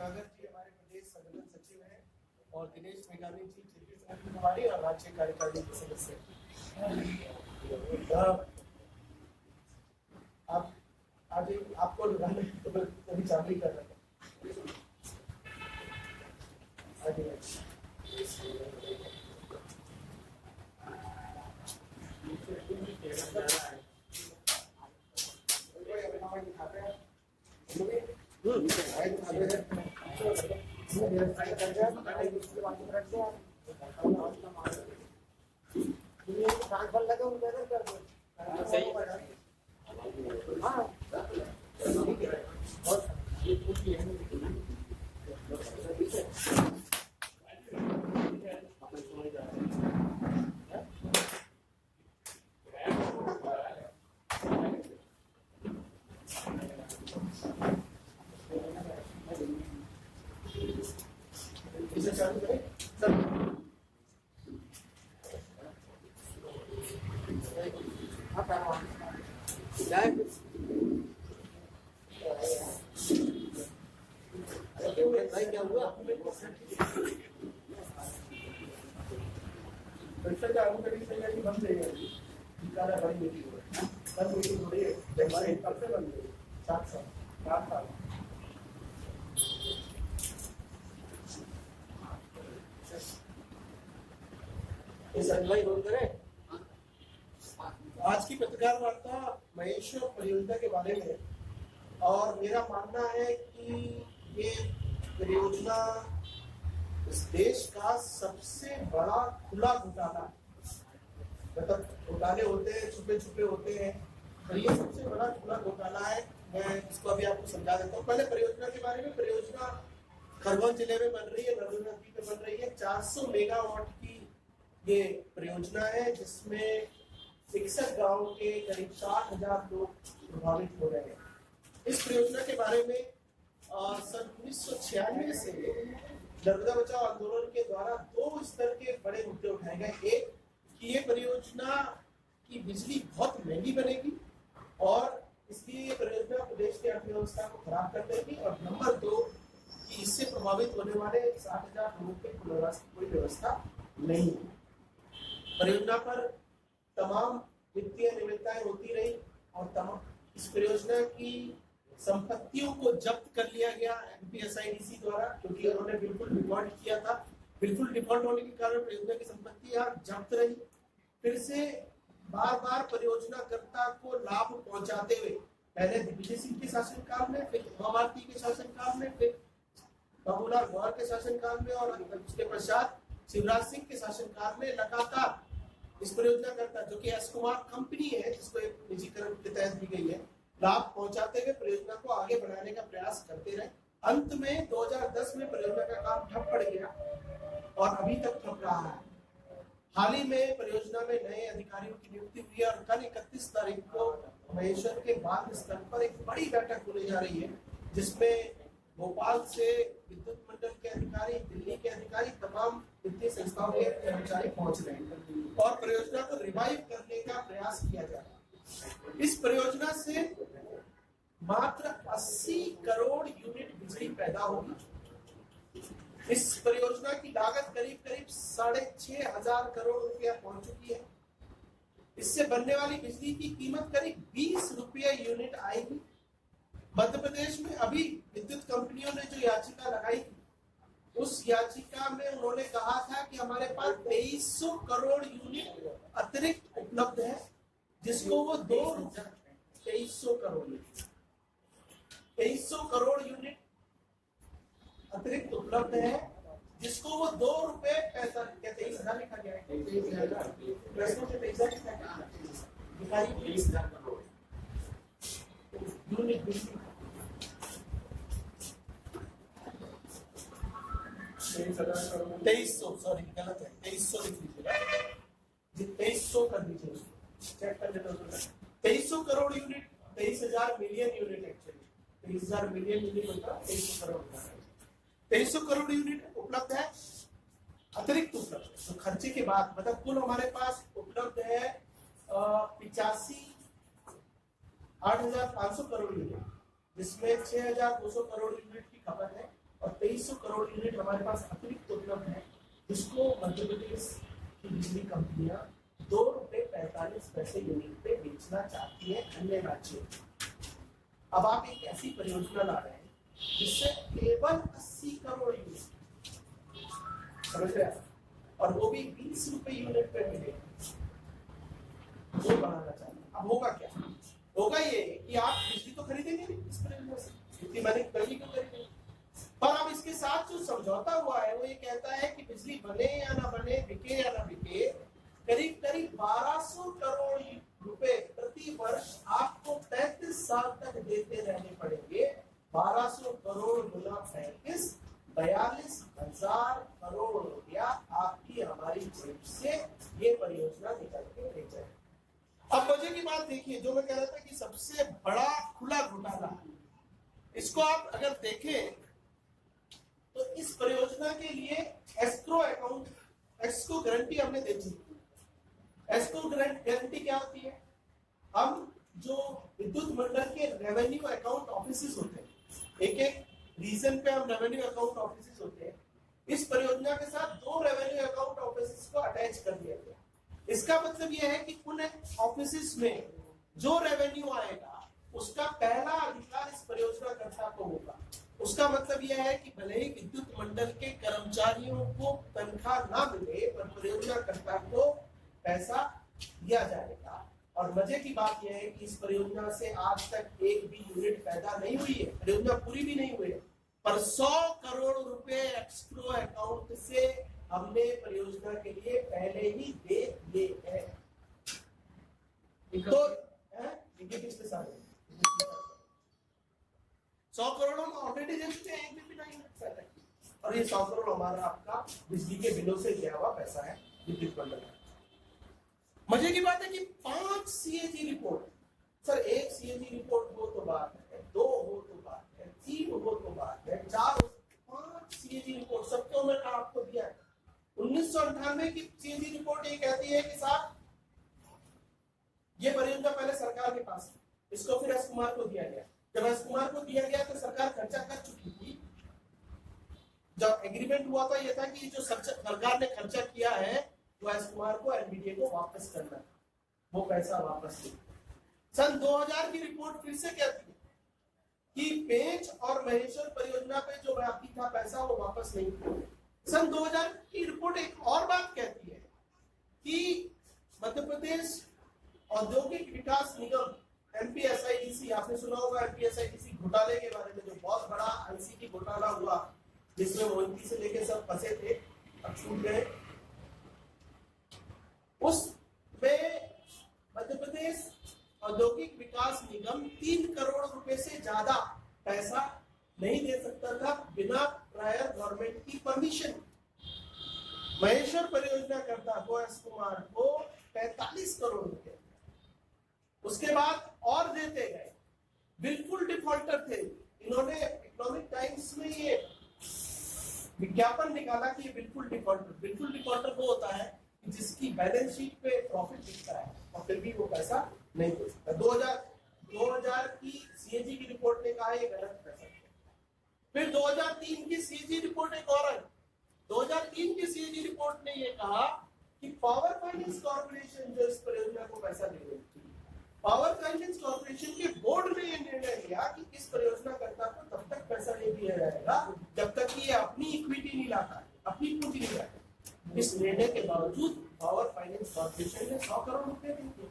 सुनागर जी हमारे प्रदेश संगठन सचिव हैं और दिनेश मेघानी जी क्षेत्रीय संगठन प्रभारी और राज्य कार्यकारिणी के सदस्य। आप आज आपको अभी चाबी कर रहे हैं। क्या हुआ? बंद आज की पत्रकार वार्ता महेश्वर परियोजना के बारे में, और मेरा मानना है कि ये परियोजना इस देश का सबसे बड़ा खुला घोटाला, मतलब घोटाले होते हैं छुपे छुपे होते हैं, तो ये सबसे बड़ा खुला घोटाला है। मैं इसको अभी आपको समझा देता हूँ। पहले परियोजना के बारे में। परियोजना खरगोन जिले में बन रही है, नर्मदा नदी में बन रही है। 400 मेगावाट की ये परियोजना है, जिसमें 61 गाँव के करीब 60,000 लोग प्रभावित हो रहे हैं। इस परियोजना के बारे में सन 1996 से नर्मदा बचाओ आंदोलन के द्वारा 2 स्तर के बड़े मुद्दे उठाए गए। एक कि ये परियोजना की बिजली बहुत महंगी बनेगी और इसलिए ये परियोजना प्रदेश की अर्थव्यवस्था को खराब कर देगी, और नंबर 2 कि इससे प्रभावित होने वाले 60,000 लोगों के पुनर्वास की कोई व्यवस्था नहीं है। परियोजना पर तमाम वित्तीय अनियमितताएं होती रही और तमाम इस परियोजना की संपत्तियों को जब्त कर लिया गया एमपीएसआईडीसी द्वारा, क्योंकि उन्होंने बिल्कुल डिफॉल्ट किया था। बिल्कुल डिफॉल्ट होने के कारण परियोजना की संपत्तियां जब्त रही। फिर से बार बार परियोजनाकर्ता को लाभ पहुंचाते हुए, पहले दिग्विजय सिंह के शासनकाल में, फिर उमा भारती के शासनकाल में, फिर बाबूलाल गौर के शासनकाल में, और उसके पश्चात शिवराज सिंह के शासनकाल में लगातार इस परियोजनाकर्ता, जो कि एस कुमार कंपनी है जिसको एक निजीकरण के तहत दी गई है, लाभ पहुंचाते हुए परियोजना को आगे बढ़ाने का प्रयास करते रहे। अंत में 2010 में परियोजना का काम ठप पड़ गया और अभी तक ठप रहा है। हाल ही में परियोजना में नए अधिकारियों की नियुक्ति हुई है और कल 31 तारीख को महेश्वर के बांध स्तर पर एक बड़ी बैठक होने जा रही है, जिसमें भोपाल से विद्युत मंडल के अधिकारी, दिल्ली के अधिकारी, तमाम वित्तीय संस्थाओं के कर्मचारी पहुंच रहे हैं और परियोजना को रिवाइव करने का प्रयास किया जा रहा है। इस परियोजना से मात्र 80 करोड़ यूनिट बिजली पैदा होगी। इस परियोजना की लागत करीब 6,500 करोड़ रुपया पहुंच चुकी है। इससे बनने वाली बिजली की कीमत करीब 20 रुपये यूनिट आएगी। मध्य प्रदेश में अभी विद्युत कंपनियों ने जो याचिका लगाई, उस याचिका में उन्होंने कहा था कि हमारे पास 2300 करोड़ यूनिट अतिरिक्त उपलब्ध है, जिसको वो 2300 करोड़ यूनिट अतिरिक्त उपलब्ध है, जिसको वो 2 रुपए 23,000 लिखा गया है, 23,000 करोड़ यूनिट बिजली। 2300, सॉरी गलत है, 2300 लिख लीजिएगा, 2300 कर दीजिए, चेक कर लेते हैं। 2300 crore unit, 23,000 million unit, actually 23,000 million unit होता है, 2300 करोड़ होता है। 2300 करोड़ यूनिट उपलब्ध है, अतिरिक्त उपलब्ध है। तो खर्चे के बाद मतलब कुल हमारे पास उपलब्ध है 8,500 करोड़ यूनिट, जिसमें 6,200 करोड़ यूनिट की खपत है और हमारे पास अतिरिक्त उपलब्ध है, जिसको मध्य प्रदेश की बिजली कंपनियां ₹2.45 यूनिट पे बेचना चाहती है अन्य राज्यों में। अब आप एक ऐसी परियोजना ला रहे हैं जिससे केवल 80 करोड़ यूनिट, समझ रहे हैं, और वो भी ₹20 यूनिट पे मिलेगा, वो बनाना चाहते हैं। अब होगा क्या? होगा ये कि आप बिजली तो खरीदेंगे नहीं इस परियोजना से, इतनी मैंने बिजली क्यों खरीदेंगे? पर अब इसके साथ जो समझौता हुआ है वो ये कहता है कि बिजली बने या ना बने, बिके या ना बिके, करीब करीब 1200 करोड़ रुपए प्रति वर्ष आपको 35 साल तक देते रहने पड़ेंगे। 1200 करोड़ गुना 35, 42,000 करोड़ रुपया आपकी हमारी जेब से ये परियोजना निकल के ले जाए। अब मजे की बात देखिए, जो मैं कह रहा था कि सबसे बड़ा खुला घोटाला, इसको आप अगर देखें तो इस परियोजना के लिए एस्क्रो अकाउंट, एस्क्रो गारंटी हमने दे दी। एस्क्रो गारंटी क्या होती है? हम जो विद्युत मंडल के रेवेन्यू अकाउंट ऑफिसेस होते हैं, एक एक रीजन पे हम रेवेन्यू अकाउंट ऑफिसेस होते हैं, इस परियोजना के साथ 2 रेवेन्यू अकाउंट ऑफिसेस को अटैच कर दिया गया। इसका मतलब यह है कि उन ऑफिसेस में जो रेवेन्यू आएगा उसका पहला अधिकार इस परियोजना कर्ता को होगा। उसका मतलब यह है कि भले ही विद्युत मंडल के कर्मचारियों को तनख्वाह ना मिले, पर परियोजना कर्ता को पैसा दिया जाएगा। और मजे की बात यह है कि इस परियोजना से आज तक एक भी यूनिट पैदा नहीं हुई है, परियोजना पूरी भी नहीं हुई है, पर 100 करोड़ रुपए एस्क्रो अकाउंट से हमने परियोजना के लिए पहले ही दे दिए हैं। तो 100 करोड़ हम ऑलरेडी दे चुके हैं, एक भी नहीं पैदा किया, और ये 100 करोड़ हमारा आपका बिजली के बिलों से दिया हुआ पैसा है विद्युत मंडल का। मजे की बात है कि 5 सीएजी रिपोर्ट, सर एक सीएजी रिपोर्ट हो तो बात है, 2 हो तो बात है, 3 हो तो बात है, 4 हो, 5 सीएजी रिपोर्ट सबको मैंने आपको दिया है। 1998 की सीएजी रिपोर्ट ये कहती है कि साहब ये परियोजना पहले सरकार के पास है, इसको फिर एस कुमार को दिया गया। जब एस कुमार को दिया गया तो सरकार खर्चा कर चुकी थी। जब एग्रीमेंट हुआ था, यह था कि जो सरकार ने खर्चा किया है वो एस कुमार को एनबीडीए को वापस करना, वो पैसा वापस दे। सन 2000 की रिपोर्ट फिर से कहती है कि पेंच और महेश्वर परियोजना पे जो बाकी था पैसा वो वापस नहीं किया। सन 2000 की रिपोर्ट एक और बात कहती है कि मध्य प्रदेश औद्योगिक विकास निगम एमपीएसआईडीसी, आपने सुना होगा एमपीएसआईडीसी घोटाले के बारे में, जो बहुत बड़ा आईसीटी घोटाला हुआ जिसमें मोदी से लेके सब फंसे थे, अब छूट गए। उसमें मध्य प्रदेश औद्योगिक विकास निगम 3 करोड़ रुपए से ज्यादा पैसा नहीं दे सकता था बिना प्रायर गवर्नमेंट की परमिशन। महेश्वर परियोजना कर्ता को एस कुमार को 45 करोड़ रुपए, उसके बाद और देते गए। बिल्कुल डिफॉल्टर थे। इन्होंने इकोनॉमिक टाइम्स में ये विज्ञापन निकाला कि ये बिल्कुल डिफॉल्टर वो होता है जिसकी बैलेंस शीट पे प्रॉफिट दिखता है और फिर भी वो पैसा नहीं दे सकता। 2000 की सीएजी की रिपोर्ट ने कहा ये गलत पैसा। फिर 2003 की सीएजी रिपोर्ट एक और है। 2003 की सीएजी रिपोर्ट ने ये कहा कि पावर फाइनेंस कॉर्पोरेशन जो इस परियोजना को पैसा दे रही थी, पावर फाइनेंस कॉर्पोरेशन के बोर्ड ने यह निर्णय लिया कि इस परियोजना कर्ता को तब तक पैसा नहीं दिया जाएगा जब तक कि ये अपनी इक्विटी नहीं लाता, अपनी पूंजी नहीं लाता। इस निर्णय के बावजूद पावर फाइनेंस कॉर्पोरेशन ने 100 करोड़ रुपए दिए।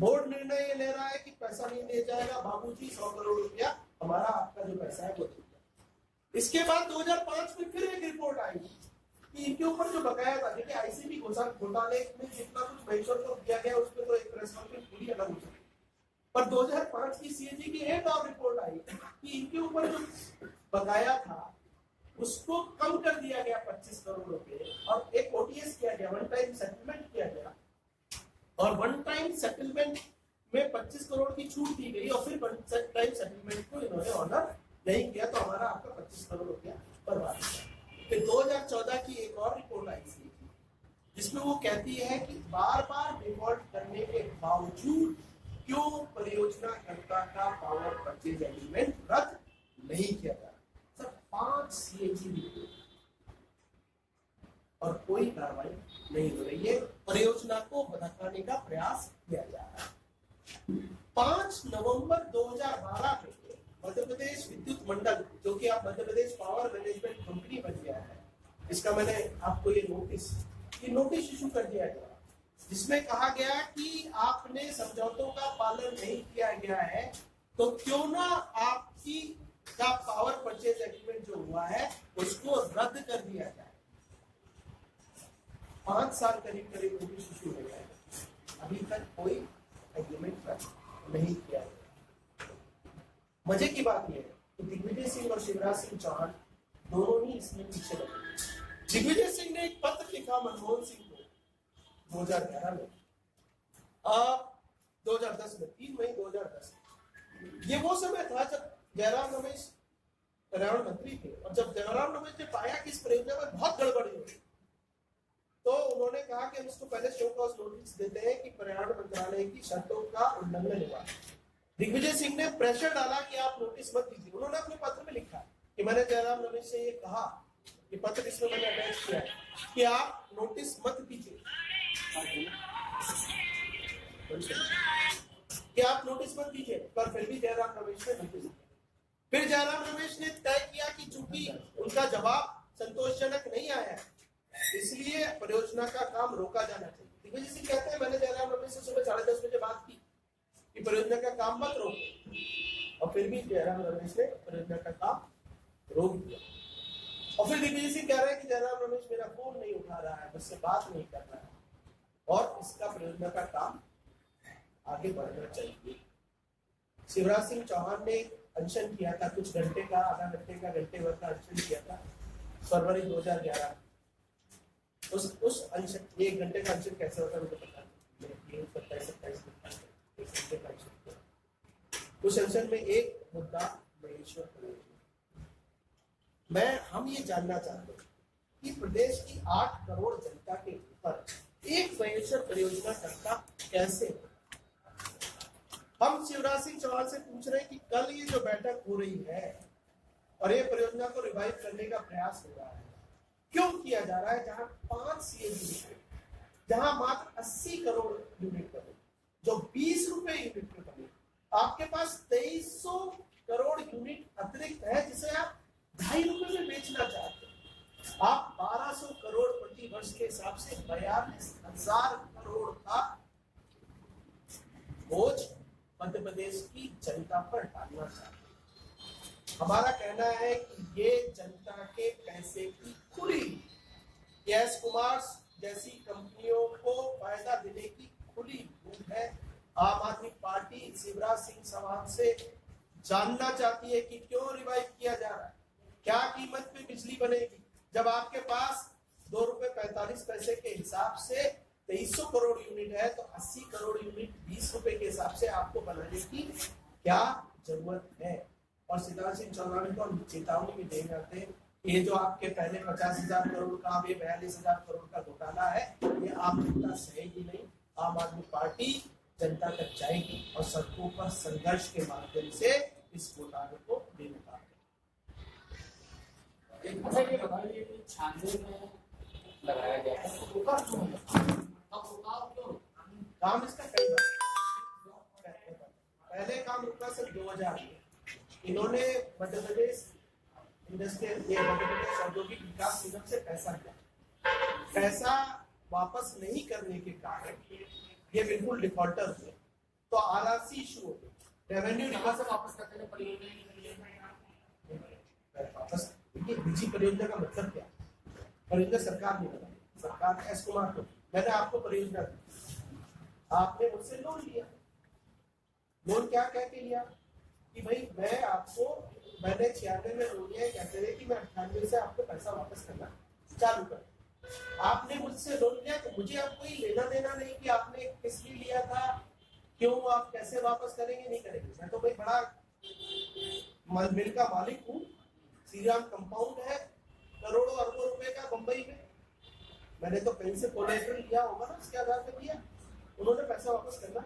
बोर्ड निर्णय ये ले रहा है कि पैसा नहीं दिया जाएगा, बाबूजी 100 करोड़ रुपया हमारा आपका जो पैसा है वो दीजिए। इसके बाद 2005 में फिर एक रिपोर्ट आई कि इनके ऊपर जो बकाया था, देखिए आईसीबी घोटाले में जितना कुछ महेश्वर को दिया गया उस पर तो एक प्रेस कॉन्फ्रेंस पूरी अलग हो सकती, पर 2005 की सीएजी की एक और रिपोर्ट आई कि इनके ऊपर जो बकाया था उसको कम कर दिया गया 25 करोड़ रुपए, और एक ओटीएस किया गया, वन टाइम सेटलमेंट किया गया, और वन टाइम सेटलमेंट में 25 करोड़ की छूट दी गई, और फिर वन टाइम सेटलमेंट को इन्होंने ऑनर नहीं किया, तो हमारा आपका 25 करोड़ रुपया बर्बाद हुआ। फिर 2014 की एक और रिपोर्ट आई थी जिसमें वो कहती है कि बार बार डिफॉल्ट करने के बावजूद क्यों परियोजना कर्ता का पावर परचेज एग्रीमेंट रद्द नहीं किया जा रहा। सर 5 सीएजी रिपोर्ट, और कोई कार्रवाई नहीं हो रही है। परियोजना को भटकाने का प्रयास किया जा रहा है। 5 नवंबर 2012 में मध्य प्रदेश विद्युत मंडल, जो कि आप Madhya Pradesh power management company बन गया है, इसका मैंने आपको ये नोटिस इशू कर दिया गया, जिसमें कहा गया कि आपने समझौतों का पालन नहीं किया गया है, तो क्यों ना आपकी का पावर परचेज एग्रीमेंट जो हुआ है उसको रद्द कर दिया जाए। 5 साल करीब नोटिस इशू हो गया है, अभी तक कोई एग्रीमेंट रद्द नहीं किया गया। मजे की बात यह है कि दिग्विजय सिंह और शिवराज सिंह चौहान दोनों ही इसमें पीछे लगे। दिग्विजय सिंह ने एक पत्र लिखा मनमोहन सिंह को 2011 में, 2010 में, 3 मई 2010। ये वो समय था जब जयराम रमेश पर्यावरण मंत्री थे, और जब जयराम रमेश ने पाया कि इस परियोजना में बहुत गड़बड़ी हो, तो उन्होंने कहा कि हम इसको पहले शो कॉज नोटिस देते हैं कि पर्यावरण मंत्रालय की शर्तों का उल्लंघन हुआ। दिग्विजय सिंह ने प्रेशर डाला कि आप नोटिस मत दीजिए। उन्होंने अपने पत्र में लिखा कि मैंने जयराम रमेश से ये कहा, ये पत्र इसमें मैंने अटैच किया है कि आप नोटिस मत दीजिए, कि आप नोटिस मत दीजिए, पर फिर भी जयराम रमेश ने नोटिस दिया। फिर जयराम रमेश ने तय किया कि चूंकि उनका जवाब संतोषजनक नहीं आया, इसलिए परियोजना का काम रोका जाना चाहिए। दिग्विजय सिंह कहते हैं मैंने जयराम रमेश से सुबह 10:30 बजे बात की कि परियोजना का काम मत रोको, और फिर भी जयराम रमेश ने परियोजना का काम रोक दिया। और फिर दिग्विजय सिंह कह रहे हैं कि जयराम रमेश मेरा फोन नहीं उठा रहा है, मुझसे बात नहीं कर रहा है, और इसका परियोजना का काम आगे बढ़ना चाहिए। शिवराज सिंह चौहान ने अनशन किया था, कुछ घंटे का, आधा घंटे का, घंटे भर का अनशन किया था फरवरी 2011। उस अनशन, 1 घंटे का अनशन कैसे होता है मुझे पता नहीं, 27 घंटे का अनशन। उस अनशन में एक मुद्दा महेश्वर परियोजना। हम ये जानना चाहते हैं कि प्रदेश की 8 करोड़ जनता के ऊपर एक महेश्वर परियोजना करता कैसे हो। हम शिवराज सिंह चौहान से पूछ रहे हैं कि कल ये जो बैठक हो रही है और ये परियोजना को रिवाइव करने का प्रयास हो रहा है, क्यों किया जा रहा है, जहां 5 CNG, जहां मात्र 80 करोड़ यूनिट बने, जो 20 रुपए यूनिट में बने, आपके पास 2300 करोड़ यूनिट अतिरिक्त है जिसे आप 2.5 रुपए में बेचना चाहते हैं। आप 1200 करोड़ प्रति वर्ष के हिसाब से 42,000 करोड़ का बोझ मध्य प्रदेश की जनता पर डालना चाहते हैं। हमारा कहना है कि ये जनता के पैसे की खुली, यस कुमार जैसी कंपनियों को फायदा देने की खुली भूख है। आम आदमी पार्टी शिवराज सिंह चौहान से जानना चाहती है कि क्यों रिवाइव किया जा रहा है, क्या कीमत पे बिजली बनेगी, जब आपके पास 2 रुपए 45 पैसे के हिसाब से 2300 करोड़ यूनिट है, तो 80 करोड़ यूनिट 20 रुपए के हिसाब से आपको बनाने की क्या जरूरत है। और शिवराज सिंह चौहान को चेतावनी भी दे जाते हैं, ये जो आपके पहले 50,000 करोड़ का, अब ये 42,000 करोड़ का घोटाला है, ये आप जनता सहेगी नहीं। आम आदमी पार्टी जनता तक जाएगी और सड़कों पर संघर्ष के माध्यम से इस घोटाले को बेनकाब लगाया गया काम इसका कई बार पहले काम रुका सिर्फ 2000 में। इन्होंने मध्य प्रदेश औद्योगिक विकास निगम से पैसा लिया, पैसा वापस नहीं करने के कारण ये बिल्कुल डिफॉल्टर हुए, तो आरआरसी इशू हो गई, रेवेन्यू वापस करने पड़ेगी। वापस देखिए, निजी परियोजना का मतलब क्या, परियोजना सरकार नहीं बनाई, सरकार एस कुमार को, मैंने आपको परियोजना दी, आपने मुझसे लोन लिया, लोन क्या कह के लिया कि भाई मैंने 96 में लोन लिया, कहते रहे कि मैं 98 से आपको पैसा वापस करना चालू कर। आपने मुझसे लोन लिया तो मुझे अब कोई लेना देना नहीं कि आपने किस लिए लिया था, क्यों, आप कैसे वापस करेंगे, नहीं करेंगे। मैं तो भाई बड़ा मिल का मालिक हूँ, श्रीराम कंपाउंड है, करोड़ों अरबों रुपए का बंबई में, मैंने तो कहीं से कोलेटरल लिया होगा ना, उसके आधार पर लिया। उन्होंने पैसा वापस करना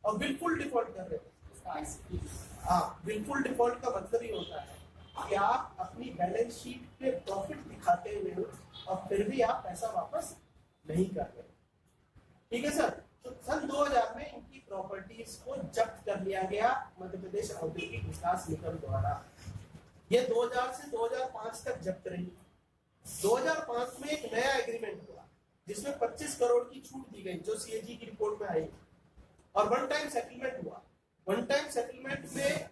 और बिल्कुल डिफॉल्ट कर रहे थे। हाँ, बिल्कुल डिफॉल्ट का मतलब ही होता है कि आप अपनी बैलेंस शीट पे प्रॉफिट दिखाते हुए और फिर भी आप पैसा वापस नहीं कर रहे। ठीक है सर। तो सन 2000 में इनकी प्रॉपर्टीज को जब्त कर लिया गया मध्य प्रदेश औद्योगिक विकास निगम द्वारा। ये 2000 से 2005 तक जब्त रही। 2005 में एक नया एग्रीमेंट हुआ जिसमें 25 करोड़ की छूट दी गई जो सीएजी की रिपोर्ट में आई, और वन टाइम सेटलमेंट हुआ। वन टाइम सेटलमेंट में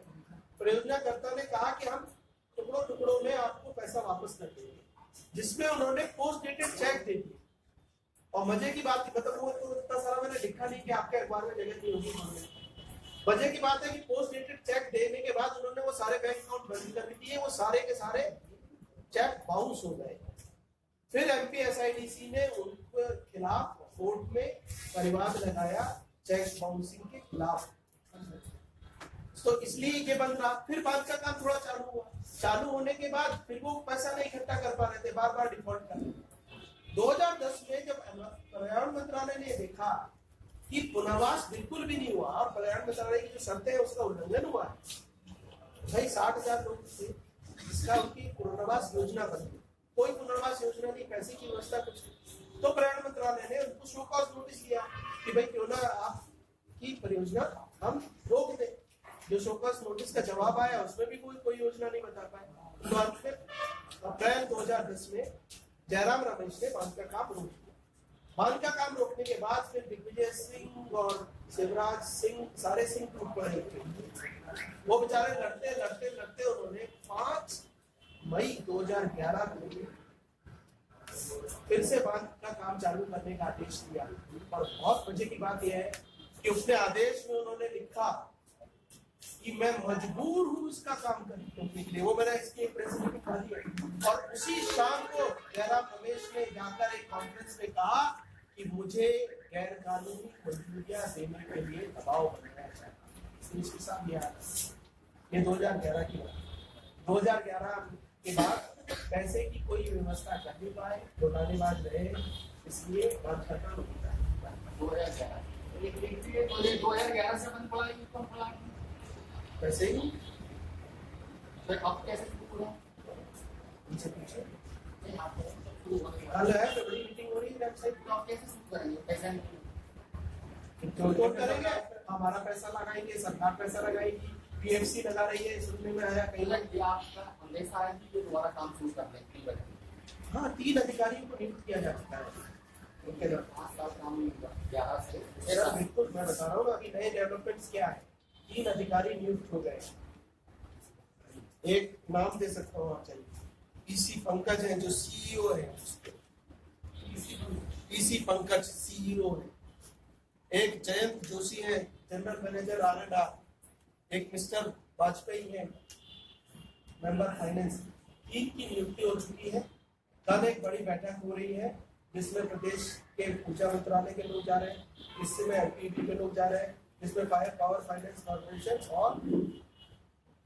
परियोजनाकर्ता ने कहा कि हम टुकड़ों टुकड़ों में आपको पैसा वापस कर देंगे, जिसमें उन्होंने पोस्ट डेटेड चेक दे दिए। और मजे की बात, मतलब वो तो इतना सारा मैंने लिखा नहीं कि आपके अखबार में जगह नहीं होगी। मजे की बात है कि पोस्ट डेटेड चेक देने के बाद उन्होंने वो सारे बैंक अकाउंट बंद कर दिए, वो सारे के सारे चेक बाउंस हो गए। फिर एमपीएसआईडीसी ने उनके खिलाफ कोर्ट में परिवाद लगाया चेक बाउंसिंग के खिलाफ, तो इसलिए ये बंद रहा। फिर बांध का काम थोड़ा चालू हुआ। चालू होने के बाद फिर वो पैसा नहीं इकट्ठा कर पा रहे थे, बार बार डिफॉल्ट कर रहे थे। 2010 में जब पर्यावरण मंत्रालय ने देखा कि पुनर्वास बिल्कुल भी नहीं हुआ और पर्यावरण मंत्रालय की जो शर्तें हैं उसका उल्लंघन हुआ है, भाई 60,000 लोग थे जिसका उनकी पुनर्वास योजना बनी, कोई पुनर्वास योजना नहीं, पैसे की व्यवस्था कुछ नहीं। तो पर्यावरण मंत्रालय ने उनको शो कॉज नोटिस दिया कि भाई क्यों ना आपकी परियोजना हम रोक दें। जो शो कॉज नोटिस का जवाब आया उसमें भी कोई योजना नहीं बता पाए। तो अंत में अप्रैल 2010 में जयराम रमेश ने बांध का काम रोक दिया। बांध का काम रोकने के बाद फिर दिग्विजय सिंह और शिवराज सिंह, सारे सिंह टूट पड़े थे। वो बेचारे लड़ते लड़ते लड़ते उन्होंने 5 मई 2011 को फिर से बांध का काम चालू करने का आदेश दिया। और बहुत मजे की बात यह है कि उसने आदेश में उन्होंने लिखा कि मैं मजबूर हूं इसका काम करने के लिए। वो मैंने इसकी प्रेस में दिखा दिया। और उसी शाम को जयराम रमेश ने जाकर एक कॉन्फ्रेंस में कहा कि मुझे गैर कानूनी मंजूरियां देने के लिए दबाव बनाया जाए। इसके साथ ये 2011 की बात। 2011 के बाद पैसे की कोई व्यवस्था कर नहीं पाए, घोटालेबाज रहे, इसलिए बात खत्म हो गया। 2011 से बंद पड़ा है, कब पड़ा है? वैसे ही तो अब कैसे शुरू हुआ? इनसे पूछे। नहीं, आप कल है तो बड़ी मीटिंग हो रही है वेबसाइट तो आप कैसे शुरू करेंगे? पैसा तो करेंगे, हमारा पैसा लगाएंगे, सरकार पैसा लगाएगी, पीएफसी लगा रही है, सुनने में आया कहीं लग गया आपका अंदेशा है कि दोबारा काम शुरू कर दें। हाँ, 3 अधिकारियों को नियुक्त किया जा चुका है उनके द्वारा। 5 साल काम नहीं हुआ, 11 से बिल्कुल मैं बता रहा हूँ अभी नए डेवलपमेंट्स क्या है। 3 अधिकारी नियुक्त हो गए। एक नाम दे सकता हूँ आप, चलिए। पीसी पंकज है जो सीईओ है, पीसी पंकज सीईओ है। एक जयंत जोशी है जनरल मैनेजर R&R। एक मिस्टर वाजपेयी है मेंबर फाइनेंस। 3 की नियुक्ति हो चुकी है। कल एक बड़ी बैठक हो रही है जिसमें प्रदेश के ऊर्जा मंत्रालय के लोग जा रहे हैं, इसमें एलपीडी के लोग जा रहे हैं, जिसमें पावर फाइनेंस कॉर्पोरेशन और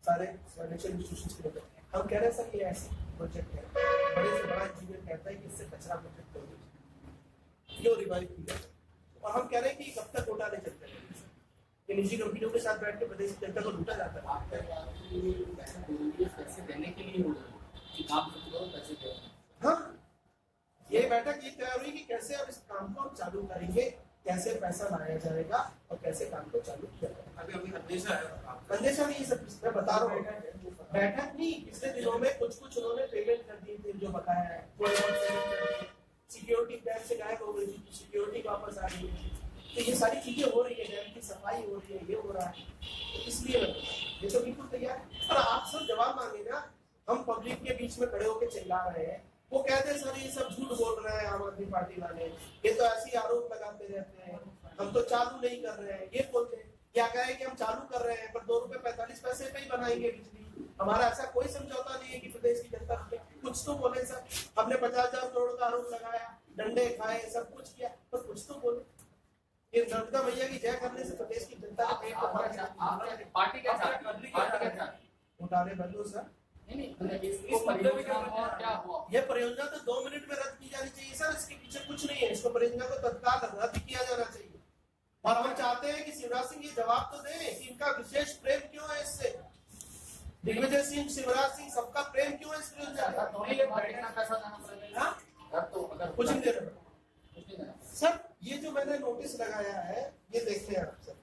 सारे फाइनेंशियल इंस्टीट्यूशंस के लोग। हम कह रहे हैं सर ये ऐसे प्रोजेक्ट है, बड़े से बड़ा इंजीनियर कहता है कि इससे कचरा प्रोजेक्ट कर दीजिए, क्यों रिवाइव किया। और हम कह रहे हैं कि कब तक घोटाले चलते रहेंगे, ये निजी कंपनियों के साथ बैठ के प्रदेश की जनता को लूटा जाता है। आपका पैसे देने के लिए काम करो, पैसे दो। हाँ, ये बैठक ये तैयार हुई कि कैसे अब इस काम को हम चालू करेंगे, कैसे पैसा लाया जाएगा और कैसे काम को चालू किया जाएगा। अभी अंदेशा है, अंदेशा नहीं, सब मैं बता रहा हूँ। बैठक नहीं, पिछले दिनों में कुछ उन्होंने पेमेंट कर दी थी जो बकाया है। सिक्योरिटी बैंक से गायब हो गई थी, सिक्योरिटी वापस आ गई थी। तो ये सारी चीजें हो रही है, डैम की सफाई हो रही है, ये हो रहा है। तो इसलिए ये तो बिल्कुल तैयार है। और आप सब जवाब मांगे ना, हम पब्लिक के बीच में खड़े होकर चिल्ला रहे हैं, वो कहते हैं सर ये सब झूठ बोल रहे हैं आम आदमी पार्टी वाले, ये तो ऐसे आरोप लगाते रहते हैं, हम तो चालू नहीं कर रहे हैं, ये बोलते हैं। क्या कहे कि हम चालू कर रहे हैं पर 2 रुपए 45 पैसे पे ही बनाएंगे बिजली। हमारा ऐसा कोई समझौता नहीं है कि प्रदेश की जनता कुछ तो बोले सर। हमने 50,000 करोड़ का आरोप लगाया, डंडे खाए, सब कुछ किया, पर कुछ तो बोले। ये नर्मदा मैया की जय करने से प्रदेश की जनता का पेट पार्टी क्या चाहती है? घोटाले बंद हो सर। क्या हुआ? ये परियोजना तो 2 मिनट में रद्द की जानी चाहिए सर, इसके पीछे कुछ नहीं है। इसको परियोजना को तत्काल रद्द किया जाना चाहिए। और हम चाहते हैं कि शिवराज सिंह ये जवाब तो दें कि इनका विशेष प्रेम क्यों है इससे। दिग्विजय सिंह, शिवराज सिंह, सबका प्रेम क्यों है इस परियोजना? पैसा कुछ नहीं देना सर। ये जो मैंने नोटिस लगाया है ये देखते हैं आप सर,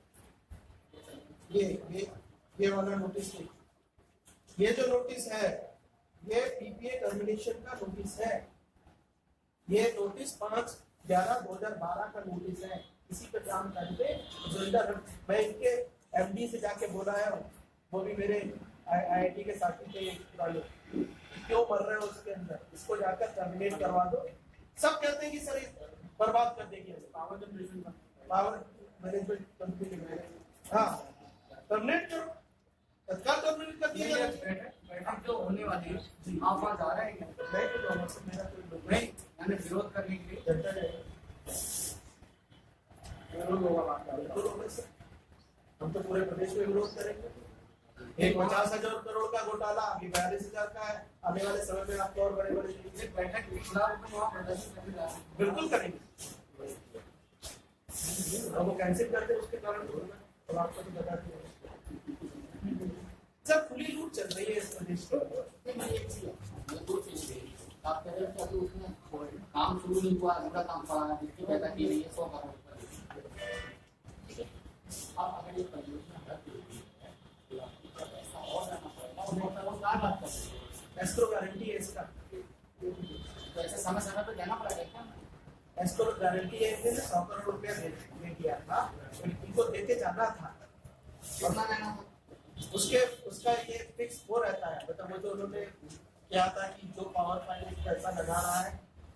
ये वाला नोटिस नहीं, ये जो नोटिस है ये पीपीए टर्मिनेशन का नोटिस है। ये नोटिस 5/11/2012 का नोटिस है। इसी पे काम करके मैं इनके एमडी से जाके बोला है, वो भी मेरे आईआईटी के साथी थे पुराने, क्यों मर रहे हो उसके अंदर, इसको जाकर टर्मिनेट करवा दो। सब कहते हैं कि सर बर्बाद कर देगी पावर जनरेशन का, पावर मैनेजमेंट कंपनी। हाँ टर्मिनेट करो, तत्काल टर्मिनेट कर दिया जाए। बैठक जो होने वाली है आप वहाँ जा रहे हैं क्या? नहीं, मैंने विरोध करने के लिए हम तो पूरे प्रदेश में विरोध करेंगे। एक 50,000 करोड़ का घोटाला अभी 42,000 का है, आने वाले समय में आपको और बड़े बड़े बैठक प्रदर्शन करने बिल्कुल करेंगे। अब वो कैंसिल करते उसके कारण तो आपको तो बता दिया सब खुली लूट चल रही है इस प्रदेश में। दो चीजें आप कह रहे हैं कि उसमें काम शुरू नहीं हुआ, अधूरा काम पड़ा है, जिसकी पैदा की गई है 100 करोड़ रुपए। आप अगर ये परियोजना रद्द होती है तो पैसा और जाना पड़ेगा और वो क्या बात कर रहे हैं? एस्क्रो गारंटी है इसका, तो ऐसे समय समय पर देना पड़ेगा क्या? एस्क्रो गारंटी है, 100 करोड़ रुपया दे दिया था, इनको देके जाना था, कितना देना था? उसका ये फिक्स हो रहता है। मतलब वो जो उन्होंने क्या था कि जो पावर फाइनेंस पैसा लगा रहा है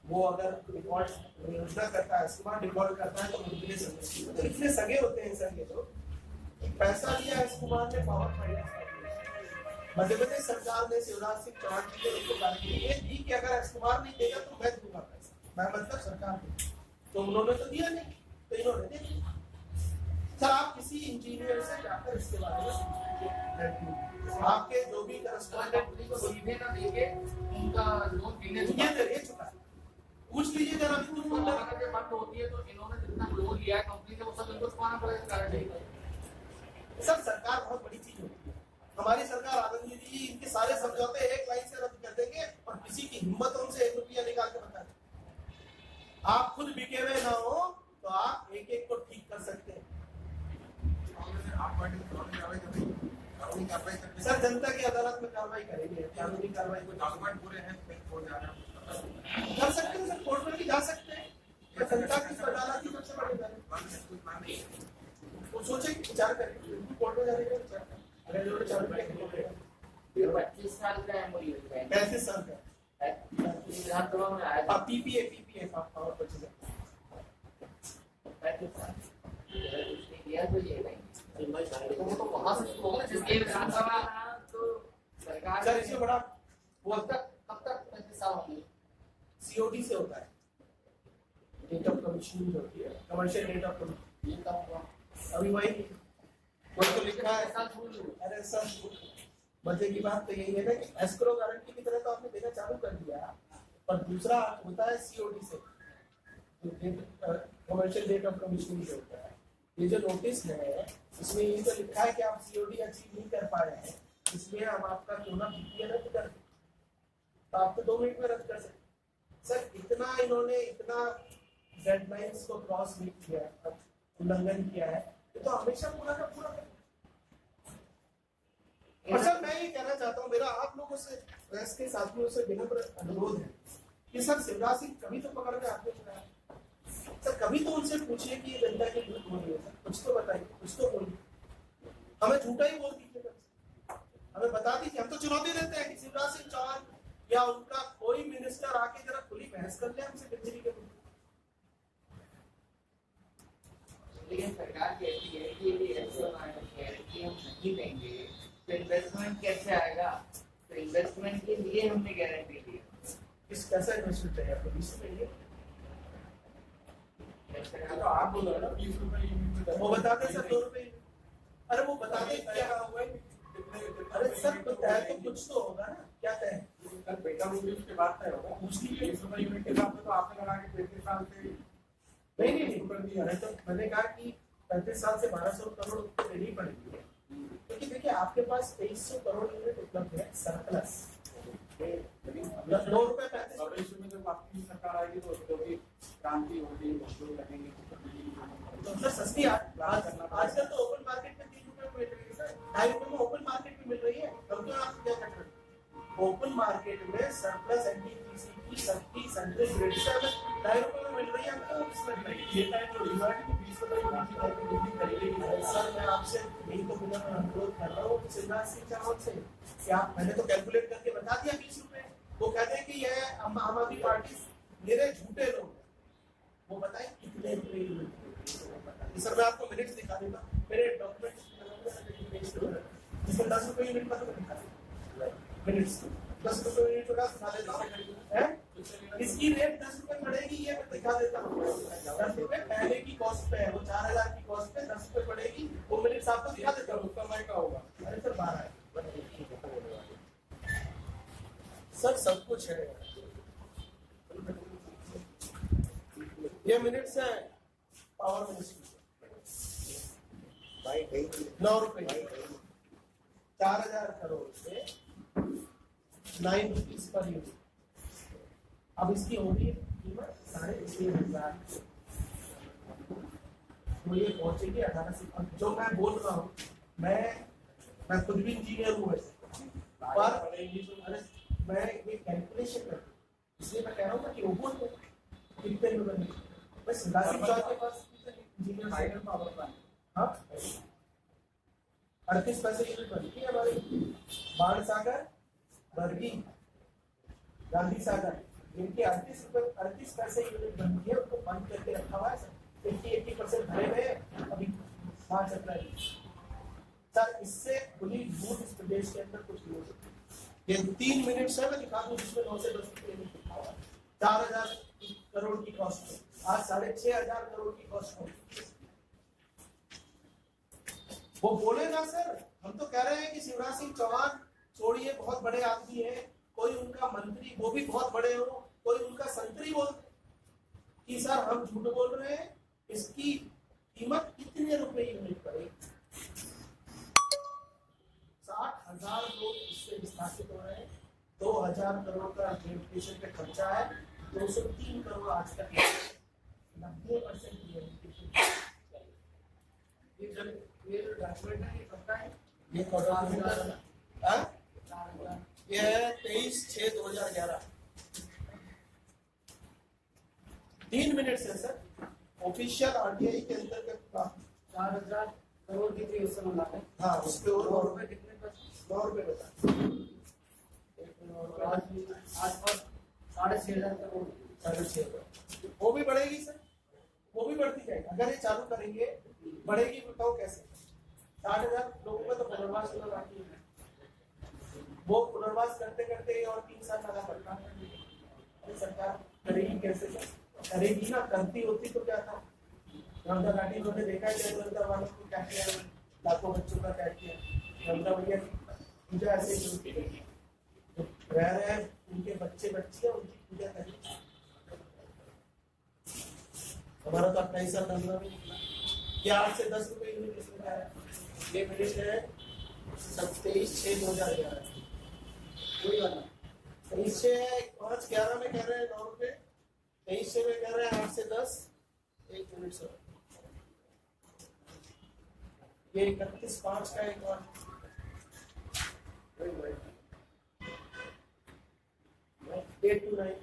वो अगर डिफॉल्ट योजना करता है, स्मार्ट डिफॉल्ट करता है तो उनके सगे, तो इतने सगे होते हैं सर। ये तो पैसा लिया एस कुमार ने पावर फाइनेंस, मध्य प्रदेश सरकार ने शिवराज सिंह चौहान जी ने उनको गारंटी ये दी कि अगर एस कुमार नहीं देगा तो मैं दूंगा पैसा, मैं मतलब सरकार दूंगी, तो उन्होंने तो दिया नहीं, तो इन्होंने दे दिया। सर आप किसी इंजीनियर से जाकर इसके बारे में आपके जो भी करस्पॉन्डेंट को सीधे ना देके उनका लोन देने ये चुका है, पूछ लीजिए जरा भी कुछ मतलब अगर ये बंद होती है तो इन्होंने जितना लोन लिया है कंपनी से वो सब इनको चुकाना पड़ेगा गारंटी। सर सरकार बहुत बड़ी चीज होती है, हमारी सरकार आनंद जी इनके सारे समझौते एक लाइन से रद्द कर देंगे और किसी की हिम्मत उनसे 1 रुपया निकाल के बता दें। आप खुद बिके हुए ना हो तो आप एक एक को ठीक कर सकते हैं। सर जनता की अदालत में कार्रवाई करेंगे, कानूनी कार्रवाई को डॉक्यूमेंट पूरे हैं कर सकते हैं सर, कोर्ट में भी जा सकते हैं। जनता की अदालत की सबसे बड़ी अदालत, वो सोचे विचार करें, कोर्ट में जाने का विचार करें। अगर इन्होंने 25 साल का एमओयू है, 35 साल का विधानसभा में आया था पीपीए पावर परचेज 35 साल किया तो ये नहीं तो वहां से शुरू होगा जिसके विधानसभा तो सरकार सर इससे बड़ा वो कब तक 35 साल होंगे? सीओडी से होता है, डेट ऑफ कमीशनिंग होती है, कमर्शियल डेट ऑफ कमीशनिंग। ये कब हुआ? अभी वही कोई तो लिखा है। ऐसा छोड़ दो, अरे सर मजे की बात तो यही है ना कि एस्क्रो गारंटी की तरह तो आपने देना चालू कर दिया, पर दूसरा होता है सीओडी से, कमर्शियल डेट ऑफ कमीशनिंग से होता है। ये जो नोटिस है इसमें ये तो लिखा है कि आप सीओडी अचीव नहीं कर पाए हैं, इसलिए हम आपका क्यों ना पीपीए रद्द कर दें, तो आप तो 2 मिनट में रद्द कर सकते। सर इतना इन्होंने इतना डेडलाइंस को क्रॉस नहीं किया, उल्लंघन किया है, तो हमेशा पूरा का पूरा करें। और सर मैं ये कहना चाहता हूँ, मेरा आप लोगों से प्रेस के साथियों से विनम्र अनुरोध है कि सर शिवराज सिंह कभी तो पकड़ में आपने चुनाया सर, कभी तो उनसे पूछिए कि ये जनता की लूट हो रही है सर, कुछ तो बताइए, कुछ तो बोलिए, हमें झूठा ही बोल दीजिए, हमें बता दीजिए। हम तो चुनौती देते हैं कि शिवराज सिंह चौहान या उनका कोई मिनिस्टर आके जरा खुली बहस कर ले हमसे बिजली के मुद्दे। लेकिन सरकार कहती है कि हम नहीं देंगे तो इन्वेस्टमेंट कैसे आएगा? तो इन्वेस्टमेंट के लिए हमने गारंटी दी। किस कैसा इन्वेस्टमेंट चाहिए आपको? 20 रुपये तो आप बोलो ना 20 रुपए वो बताते सर 2 रुपये। अरे वो बताते क्या हुआ है? अरे सर तो तय तो कुछ तो होगा ना, क्या तय? कल बेटा मूवी उसके बाद तय होगा। पूछ लीजिए। 20 रुपए यूनिट के हिसाब से तो आपने लगा के 35 साल से नहीं कर दिया है, तो मैंने कहा कि 35 साल से 1200 करोड़ देनी पड़ेगी, क्योंकि देखिए आपके पास 2300 करोड़ यूनिट उपलब्ध है सरप्लस। 2 रुपए 35 भविष्य में जब आपकी सरकार आएगी तो जो भी शांति होगी, लोग लगेंगे तो सर सस्ती आजकल तो ओपन मार्केट में 3 रुपए में मिल रही है सर, 2.5 रुपए में ओपन मार्केट में मिल रही है। हम तो आप क्या कर रहे हैं, ओपन मार्केट में सरप्लस एनटीपीसी की सस्ती सेंट्रल ग्रेड से 2.5 रुपए में मिल रही है। हमको इसमें नहीं ये टाइम जो रिवार्ड की 20 रुपए की खरीदेगी सर, मैं आपसे यही तो बिना अनुरोध कर रहा हूँ शिवराज सिंह चौहान से, क्या मैंने तो कैलकुलेट करके बता दिया 20 रुपए। वो कहते हैं कि ये आम आदमी पार्टी मेरे झूठे लोग, वो बताएं कितने रुपए। सर मैं आपको मिनट्स दिखा देता हूँ, मेरे डॉक्यूमेंट्स इसमें 10 रुपए यूनिट का तो दिखा देता मिनट्स, 10 रुपए यूनिट का दिखा देता हूँ। इसकी रेट 10 रुपए पड़ेगी, ये मैं दिखा देता हूँ। 10 रुपए पहले की कॉस्ट पे है, वो 4000 की कॉस्ट पे 10 रुपए पड़ेगी, वो मिनट्स आपको दिखा देता हूँ। समय का होगा अरे सर 12 है सर, सब कुछ है। ये मिनट्स है पावर मिनिस्ट्री 9 रुपए 4000 करोड़ से 9 रुपीज पर यूनिट। अब इसकी होगी कीमत 6,500, तो ये पहुंचेगी 18 से। जो मैं बोल रहा हूँ, मैं खुद भी इंजीनियर हूँ वैसे, पर मैं ये कैलकुलेशन कर, इसलिए मैं कह रहा हूँ कि ओपन कितने में बने। बस के पास इंजीनियर साइकिल पावर प्लांट, हाँ 38 पैसे यूनिट बनती है हमारी। बाण सागर, बरगी, गांधी सागर, इनके 38 पैसे यूनिट बनती है, उनको बंद करके रखा हुआ है सर। 80% भरे हुए हैं अभी 5 अप्रैल सर। इससे खुली दूध इस प्रदेश के अंदर कुछ नहीं हो सकती। ये 3 मिनट से मैं दिखा दूं जिसमें 9 से 10 रुपये लिखा हुआ है। 4000 करोड़ की कॉस्ट है, आज 6500 करोड़ की कॉस्ट हो। वो बोले ना सर, हम तो कह रहे हैं कि शिवराज सिंह चौहान छोड़िए, बहुत बड़े आदमी है, कोई उनका मंत्री वो भी बहुत बड़े हो, कोई उनका संतरी बोल कि सर हम झूठ बोल रहे हैं, इसकी कीमत कितने रुपए यूनिट पड़ेगी। 60,000 लोग इससे विस्थापित हो रहे हैं, 2000 करोड़ का रेमिटेशन पे खर्चा है, 203 करोड़ आज तक 90% ये डॉक्यूमेंट है, ये पता है ये ये है 23/6/2011। 3 मिनट से सर ऑफिशियल आरटीआई के अंतर्गत 4000 करोड़ की थी उस समय। हाँ उसके और 9 रुपए कितने बचे? 9 रुपए बता। आसपास 6,500 करोड़। 6,500 वो भी बढ़ेगी सर, वो भी बढ़ती जाएगी अगर ये चालू करेंगे। बढ़ेगी बताओ कैसे? 60,000 लोगों का तो पुनर्वास होना बाकी है, वो पुनर्वास करते करते और 3 साल लगा पड़ता है। सरकार करेगी कैसे? करेगी ना, करती होती तो क्या था। ममता घाटी उन्होंने देखा है जनता वालों को क्या किया, लाखों बच्चों का क्या किया। ममता भैया पूजा ऐसे ही रह रहे हैं, उनके बच्चे बच्चियां उनकी पूजा करें। हमारा तो 28 साल नंबर भी निकला, क्या 8 से 10 रुपए यूनिट इसमें क्या है? ये मिनट है 27/6/2011। कोई बात नहीं, 23/5/11 में कह रहे हैं 9 रुपए, 23 में कह रहे हैं 8 से 10। 1 मिनट सर, ये 31/5 का एक और 8 to 9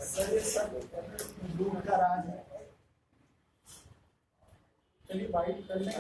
सर, ये सब दूध का राज है। चलिए बाइट कर लें।